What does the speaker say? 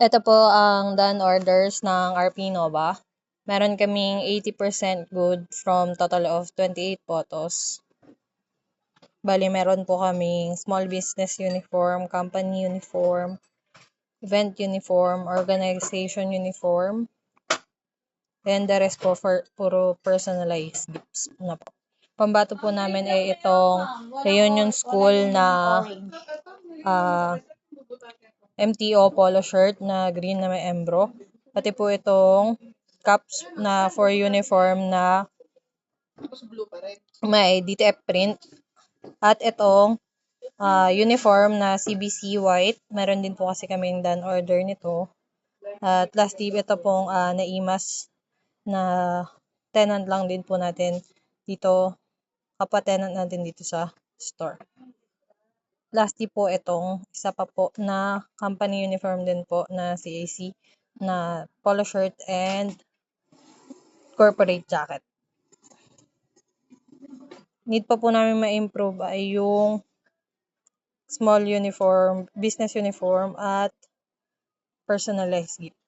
Ito po ang done orders ng RP Nova. Meron kaming 80% good from total of 28 photos. Bali, meron po kaming small business uniform, company uniform, event uniform, organization uniform, and the rest po for puro personalized gifts na po. Pambato po namin ay itong Reunion School na MTO polo shirt na green na may embro. Pati po itong caps na for uniform na may DTF print. At itong uniform na CBC white. Meron din po kasi kaming done order nito. At lastly, ito pong naimas na tenant lang din po natin dito. Kapatenant natin dito sa store. Lastly po itong isa pa po na company uniform din po na CAC na polo shirt and corporate jacket. Need pa po namin ma-improve ay yung small uniform, business uniform at personalized gift.